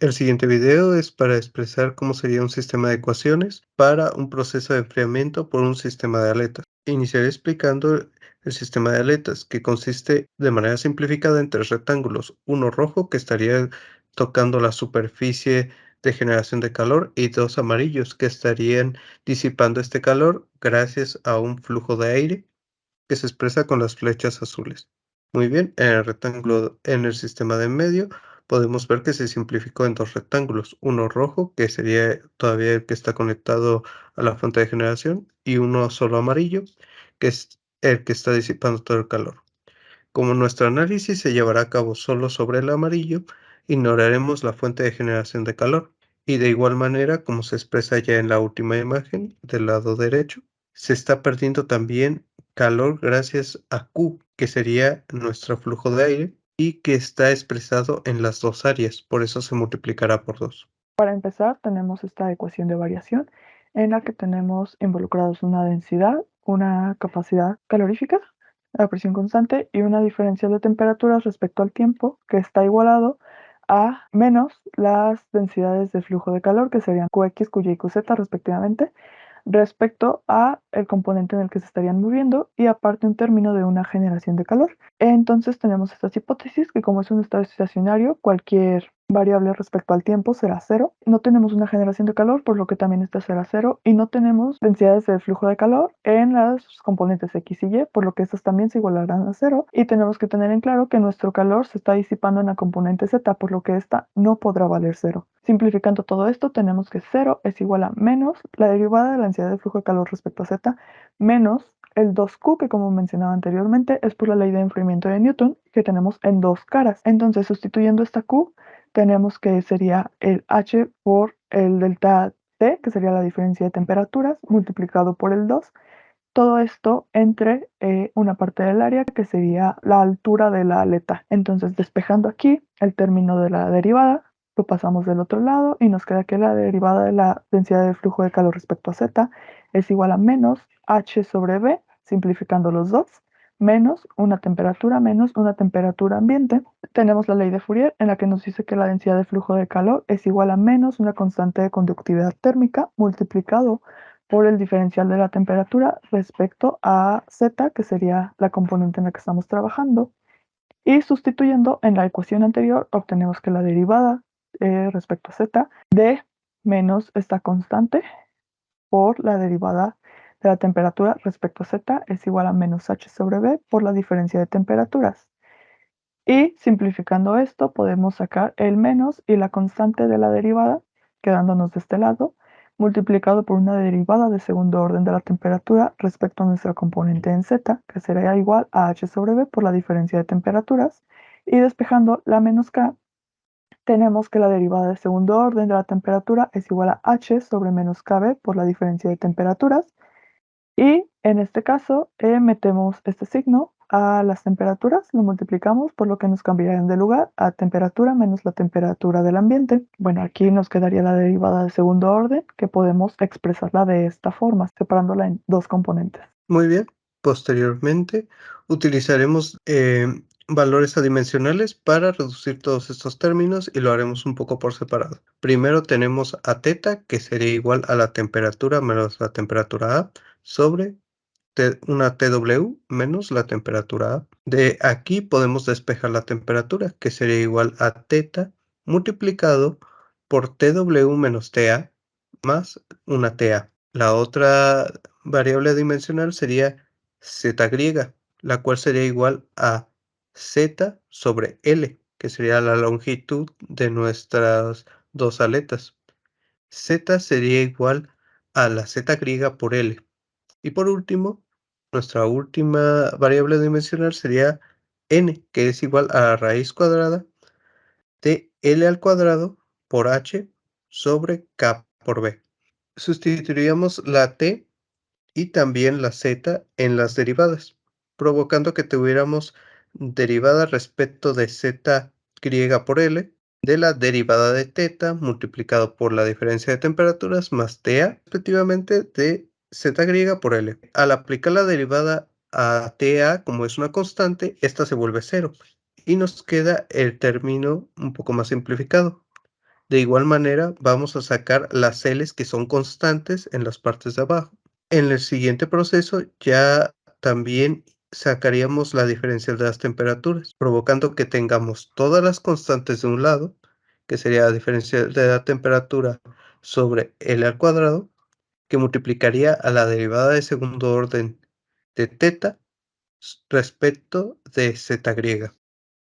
El siguiente video es para expresar cómo sería un sistema de ecuaciones para un proceso de enfriamiento por un sistema de aletas. Iniciaré explicando el sistema de aletas, que consiste de manera simplificada en tres rectángulos, uno rojo que estaría tocando la superficie de generación de calor y dos amarillos que estarían disipando este calor gracias a un flujo de aire que se expresa con las flechas azules. Muy bien, en el rectángulo en el sistema de en medio podemos ver que se simplificó en dos rectángulos, uno rojo, que sería todavía el que está conectado a la fuente de generación, y uno solo amarillo, que es el que está disipando todo el calor. Como nuestro análisis se llevará a cabo solo sobre el amarillo, ignoraremos la fuente de generación de calor. Y de igual manera, como se expresa ya en la última imagen del lado derecho, se está perdiendo también calor gracias a Q, que sería nuestro flujo de aire y que está expresado en las dos áreas, por eso se multiplicará por 2. Para empezar, tenemos esta ecuación de variación en la que tenemos involucrados una densidad, una capacidad calorífica, la presión constante y una diferencial de temperaturas respecto al tiempo que está igualado a menos las densidades de flujo de calor, que serían Qx, Qy y Qz respectivamente, respecto a el componente en el que se estarían moviendo y aparte un término de una generación de calor. Entonces tenemos estas hipótesis que como es un estado estacionario, cualquier variable respecto al tiempo será cero. No tenemos una generación de calor, por lo que también esta será cero. Y no tenemos densidades de flujo de calor en las componentes X y Y, por lo que estas también se igualarán a cero. Y tenemos que tener en claro que nuestro calor se está disipando en la componente Z, por lo que esta no podrá valer cero. Simplificando todo esto, tenemos que 0 es igual a menos la derivada de la densidad de flujo de calor respecto a Z, menos el 2Q, que como mencionaba anteriormente, es por la ley de enfriamiento de Newton, que tenemos en dos caras. Entonces, sustituyendo esta Q, tenemos que sería el H por el delta T, que sería la diferencia de temperaturas, multiplicado por el 2. Todo esto entre una parte del área, que sería la altura de la aleta. Entonces, despejando aquí el término de la derivada, lo pasamos del otro lado y nos queda que la derivada de la densidad de flujo de calor respecto a Z es igual a menos H sobre B, simplificando los dos, menos una temperatura ambiente. Tenemos la ley de Fourier en la que nos dice que la densidad de flujo de calor es igual a menos una constante de conductividad térmica multiplicado por el diferencial de la temperatura respecto a Z, que sería la componente en la que estamos trabajando. Y sustituyendo en la ecuación anterior, obtenemos que la derivada respecto a Z de menos esta constante por la derivada de la temperatura respecto a Z es igual a menos H sobre B por la diferencia de temperaturas. Y simplificando esto, podemos sacar el menos y la constante de la derivada, quedándonos de este lado, multiplicado por una derivada de segundo orden de la temperatura respecto a nuestra componente en Z, que será igual a H sobre B por la diferencia de temperaturas. Y despejando la menos K, tenemos que la derivada de segundo orden de la temperatura es igual a H sobre menos KB por la diferencia de temperaturas. Y en este caso metemos este signo a las temperaturas, lo multiplicamos por lo que nos cambiarían de lugar a temperatura menos la temperatura del ambiente. Bueno, aquí nos quedaría la derivada de segundo orden, que podemos expresarla de esta forma, separándola en dos componentes. Muy bien, posteriormente utilizaremos valores adimensionales para reducir todos estos términos y lo haremos un poco por separado. Primero tenemos a θ, que sería igual a la temperatura menos la temperatura A sobre una TW menos la temperatura A. De aquí podemos despejar la temperatura, que sería igual a θ multiplicado por TW menos TA más una TA. La otra variable dimensional sería z griega, la cual sería igual a z sobre L, que sería la longitud de nuestras dos aletas. Z sería igual a la z griega por L. Y por último, nuestra última variable dimensional sería n, que es igual a la raíz cuadrada de L al cuadrado por H sobre K por B. Sustituiríamos la T y también la Z en las derivadas, provocando que tuviéramos derivada respecto de Z griega por L de la derivada de θ multiplicado por la diferencia de temperaturas más TA respectivamente de Z griega por L. Al aplicar la derivada a TA como es una constante, esta se vuelve cero y nos queda el término un poco más simplificado. De igual manera, vamos a sacar las L's que son constantes en las partes de abajo. En el siguiente proceso ya también sacaríamos la diferencial de las temperaturas, provocando que tengamos todas las constantes de un lado, que sería la diferencial de la temperatura sobre L al cuadrado, que multiplicaría a la derivada de segundo orden de teta respecto de z griega.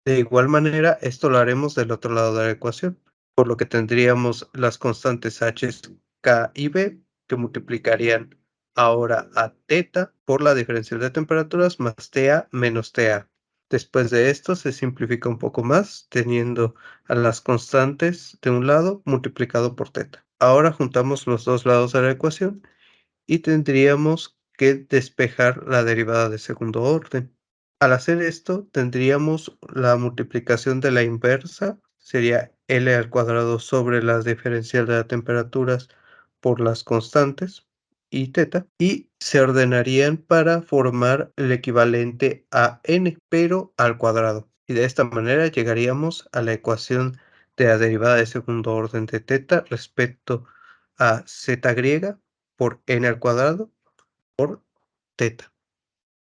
De igual manera, esto lo haremos del otro lado de la ecuación, por lo que tendríamos las constantes h, k y b, que multiplicarían ahora a teta por la diferencial de temperaturas más Ta menos Ta. Después de esto se simplifica un poco más, teniendo a las constantes de un lado multiplicado por teta. Ahora juntamos los dos lados de la ecuación y tendríamos que despejar la derivada de segundo orden. Al hacer esto, tendríamos la multiplicación de la inversa, sería L al cuadrado sobre la diferencial de las temperaturas por las constantes y teta, y se ordenarían para formar el equivalente a n, pero al cuadrado. Y de esta manera llegaríamos a la ecuación de la derivada de segundo orden de teta respecto a z griega por n al cuadrado por teta.